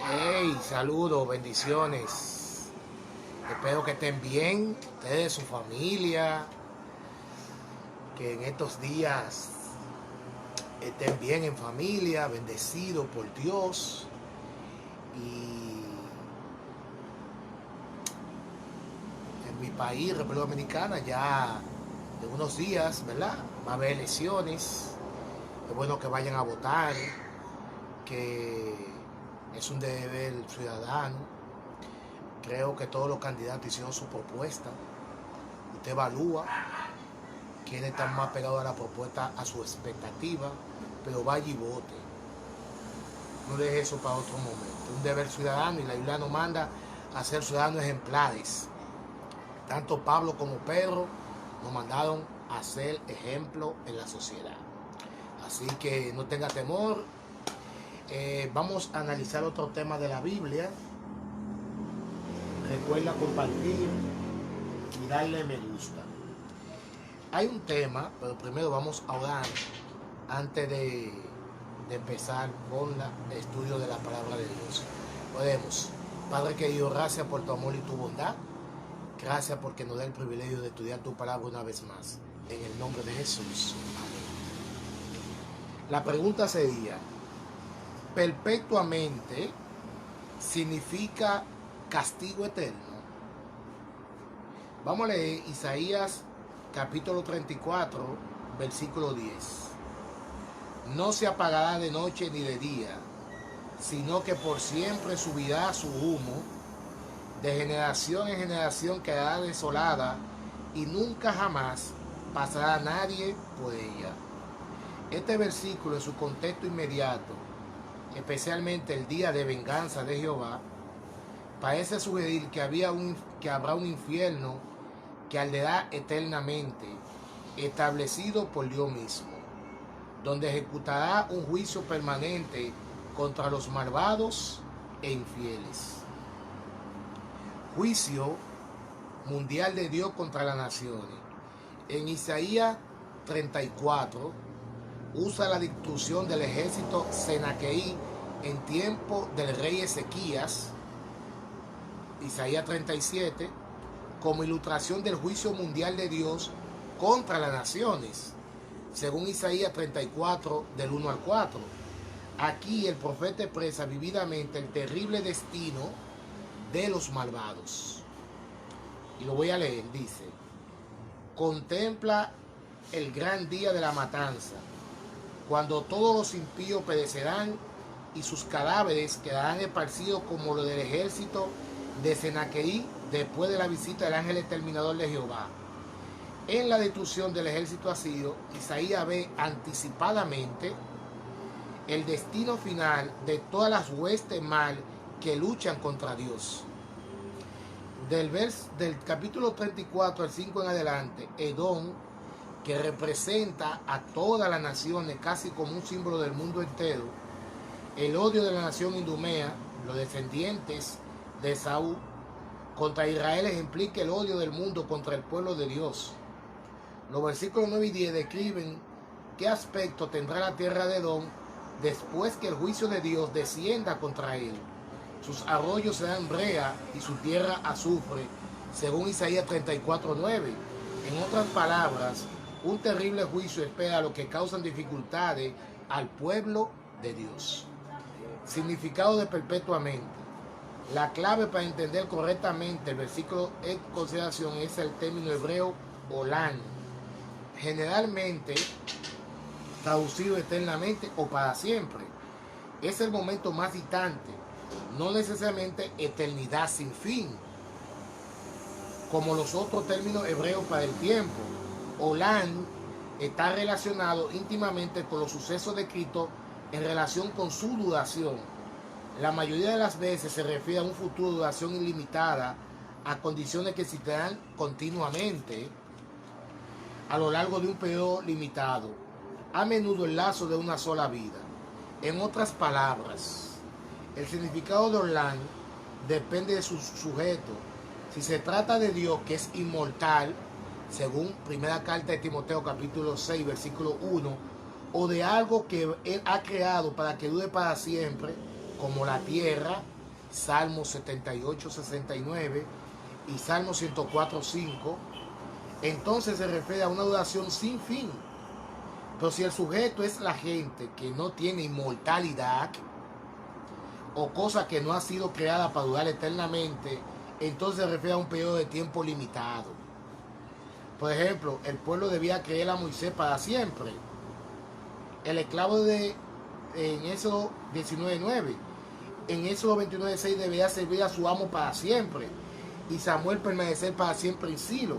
Hey, saludos, bendiciones. Espero que estén bien, ustedes, su familia, que en estos días estén bien en familia, bendecidos por Dios. Y en mi país, República Dominicana, ya en unos días, ¿verdad? Va a haber elecciones. Es bueno que vayan a votar, que es un deber ciudadano. Creo que todos los candidatos hicieron su propuesta. Usted evalúa quién está más pegado a la propuesta, a su expectativa, pero vaya y vote. No deje eso para otro momento. Un deber ciudadano, y la Biblia nos manda a ser ciudadanos ejemplares. Tanto Pablo como Pedro nos mandaron a ser ejemplo en la sociedad. Así que no tenga temor. Vamos a analizar otro tema de la Biblia. Recuerda compartir y darle me gusta. Hay un tema, pero primero vamos a orar antes de empezar con el estudio de la palabra de Dios. Oremos. Padre querido, gracias por tu amor y tu bondad. Gracias porque nos da el privilegio de estudiar tu palabra una vez más. En el nombre de Jesús. Amén. La pregunta sería, ¿perpetuamente significa castigo eterno? Vamos a leer Isaías capítulo 34, versículo 10. No se apagará de noche ni de día, sino que por siempre subirá su humo. De generación en generación quedará desolada y nunca jamás pasará nadie por ella. Este versículo en su contexto inmediato, especialmente el día de venganza de Jehová, parece sugerir que habrá un infierno que arderá eternamente, establecido por Dios mismo, donde ejecutará un juicio permanente contra los malvados e infieles. Juicio mundial de Dios contra las naciones. En Isaías 34 usa la destrucción del ejército Senaquerí en tiempo del rey Ezequías, Isaías 37, como ilustración del juicio mundial de Dios contra las naciones, según Isaías 34, del 1 al 4. Aquí el profeta expresa vividamente el terrible destino de los malvados. Y lo voy a leer, dice: contempla el gran día de la matanza, cuando todos los impíos perecerán y sus cadáveres quedarán esparcidos como lo del ejército de Senaquerí después de la visita del ángel exterminador de Jehová. En la destrucción del ejército asirio, Isaías ve anticipadamente el destino final de todas las huestes mal que luchan contra Dios. Del capítulo 34 al 5 en adelante, Edom, que representa a todas las naciones casi como un símbolo del mundo entero, el odio de la nación idumea, los descendientes de Saúl, contra Israel ejemplifica el odio del mundo contra el pueblo de Dios. Los versículos 9 y 10 describen qué aspecto tendrá la tierra de Edom después que el juicio de Dios descienda contra él. Sus arroyos serán brea y su tierra azufre, según Isaías 34:9. En otras palabras, un terrible juicio espera a los que causan dificultades al pueblo de Dios. Significado de perpetuamente. La clave para entender correctamente el versículo en consideración es el término hebreo olam, generalmente traducido eternamente o para siempre. Es el momento más distante, no necesariamente eternidad sin fin, como los otros términos hebreos para el tiempo. Olam está relacionado íntimamente con los sucesos descritos en relación con su duración. La mayoría de las veces se refiere a un futuro de duración ilimitada, a condiciones que existirán continuamente a lo largo de un periodo limitado, a menudo el lazo de una sola vida. En otras palabras, el significado de Olam depende de su sujeto. Si se trata de Dios, que es inmortal, según primera carta de Timoteo capítulo 6, versículo 1, o de algo que Él ha creado para que dure para siempre, como la tierra, Salmo 78, 69 y Salmo 104, 5, entonces se refiere a una duración sin fin. Pero si el sujeto es la gente que no tiene inmortalidad o cosa que no ha sido creada para durar eternamente, entonces se refiere a un periodo de tiempo limitado. Por ejemplo, el pueblo debía creer a Moisés para siempre. El esclavo en Éxodo 19:9, en Éxodo 29:6 debía servir a su amo para siempre y Samuel permanecer para siempre en Silo.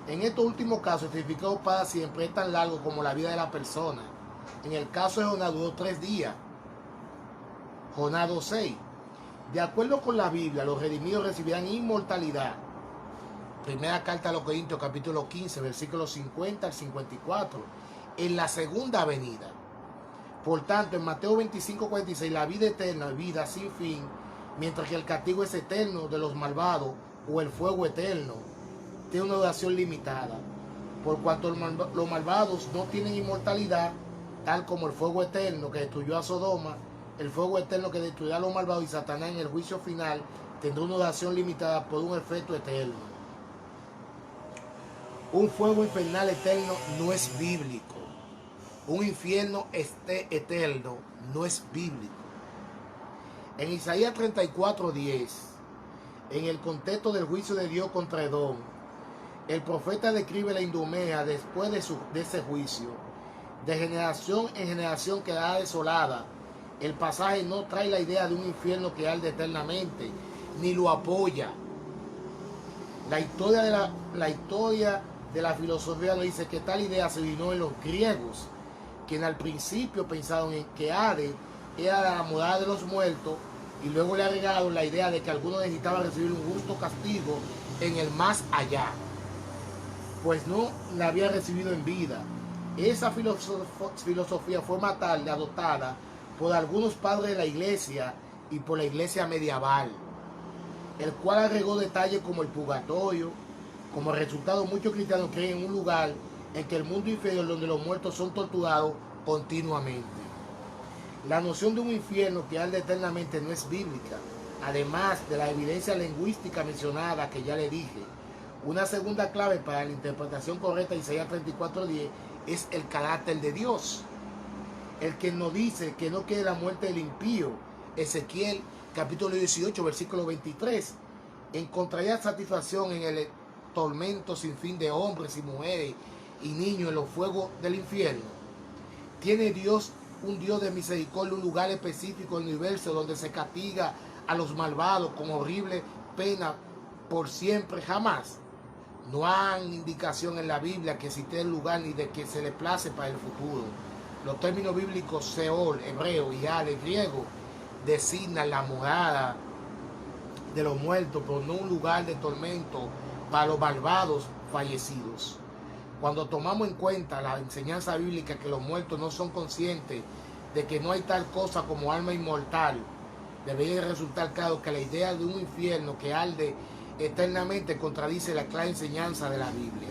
En estos últimos casos, el significado para siempre es tan largo como la vida de la persona. En el caso de Jonás duró 3 días. Jonás 2:6. De acuerdo con la Biblia, los redimidos recibirán inmortalidad. Primera carta a los Corintios, capítulo 15, versículos 50 al 54, en la segunda venida. Por tanto, en Mateo 25:46, la vida eterna, vida sin fin, mientras que el castigo es eterno de los malvados, o el fuego eterno, tiene una duración limitada. Por cuanto los malvados no tienen inmortalidad, tal como el fuego eterno que destruyó a Sodoma, el fuego eterno que destruirá a los malvados y Satanás en el juicio final tendrá una duración limitada por un efecto eterno. Un fuego infernal eterno no es bíblico. Un infierno eterno no es bíblico. En Isaías 34:10, en el contexto del juicio de Dios contra Edom, el profeta describe la idumea después de ese juicio. De generación en generación quedará desolada. El pasaje no trae la idea de un infierno que arde eternamente, ni lo apoya. La historia de la filosofía nos dice que tal idea se originó en los griegos, quienes al principio pensaron en que Hades era la morada de los muertos y luego le agregaron la idea de que algunos necesitaban recibir un justo castigo en el más allá, pues no la había recibido en vida. Esa filosofía fue más tarde adoptada por algunos padres de la iglesia y por la iglesia medieval, el cual agregó detalles como el purgatorio. Como resultado, muchos cristianos creen en un lugar en que el mundo inferior donde los muertos son torturados continuamente. La noción de un infierno que arde eternamente no es bíblica, además de la evidencia lingüística mencionada que ya le dije. Una segunda clave para la interpretación correcta de Isaías 34:10 es el carácter de Dios, el que nos dice que no quiere la muerte del impío. Ezequiel capítulo 18 versículo 23 encontraría satisfacción en el tormento sin fin de hombres y mujeres y niños en los fuegos del infierno. ¿Tiene Dios, un Dios de misericordia, un lugar específico en el universo donde se castiga a los malvados con horrible pena por siempre? Jamás. No hay indicación en la Biblia que existe el lugar ni de que se le place para el futuro. Los términos bíblicos Seol, hebreo, y Hades, griego, designan la morada de los muertos, pero no un lugar de tormento para los malvados fallecidos. Cuando tomamos en cuenta la enseñanza bíblica que los muertos no son conscientes de que no hay tal cosa como alma inmortal, debería resultar claro que la idea de un infierno que arde eternamente contradice la clara enseñanza de la Biblia.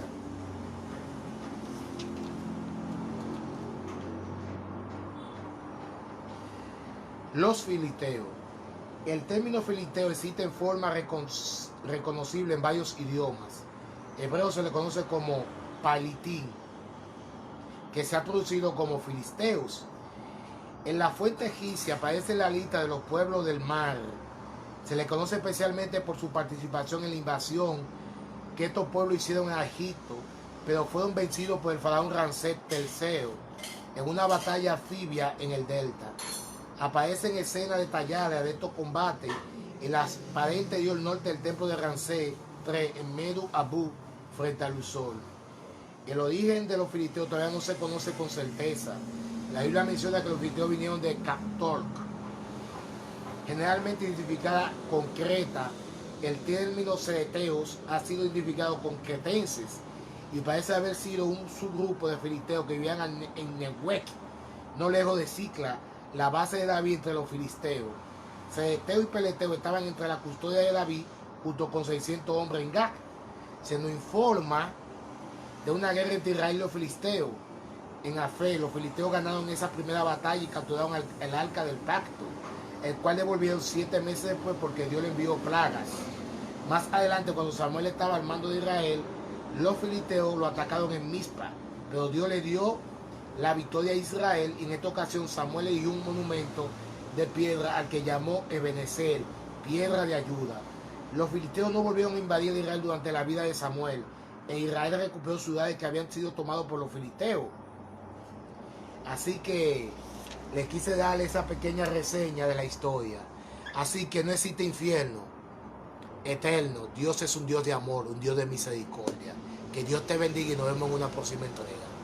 Los filisteos. El término filisteo existe en forma reconocible en varios idiomas. Hebreo se le conoce como palitín, que se ha traducido como filisteos. En la fuente egipcia aparece la lista de los pueblos del mar. Se le conoce especialmente por su participación en la invasión que estos pueblos hicieron a Egipto, pero fueron vencidos por el faraón Ramsés III en una batalla anfibia en el delta. Aparecen escenas detalladas de estos combates en la pared interior norte del templo de Ramsés III en Medu Abu, frente a Luxor. El origen de los filisteos todavía no se conoce con certeza. La Biblia menciona que los filisteos vinieron de Captorc, generalmente identificada con Creta. El término cereteos ha sido identificado con cretenses y parece haber sido un subgrupo de filisteos que vivían en Nehuec, no lejos de Cicla, la base de David entre los filisteos. Cereteo y Peleteo estaban entre la custodia de David junto con 600 hombres en Gat. Se nos informa de una guerra entre Israel y los filisteos. En Afé, los filisteos ganaron esa primera batalla y capturaron el arca del pacto. el cual devolvieron 7 meses después porque Dios le envió plagas. Más adelante, cuando Samuel estaba al mando de Israel, los filisteos lo atacaron en Mizpa, pero Dios le dio la victoria a Israel, y en esta ocasión Samuel erigió un monumento de piedra al que llamó Ebenezer, piedra de ayuda. Los filisteos no volvieron a invadir Israel durante la vida de Samuel, e Israel recuperó ciudades que habían sido tomadas por los filisteos. Así que les quise darle esa pequeña reseña de la historia. Así que no existe infierno eterno. Dios es un Dios de amor, un Dios de misericordia. Que Dios te bendiga y nos vemos en una próxima entrega.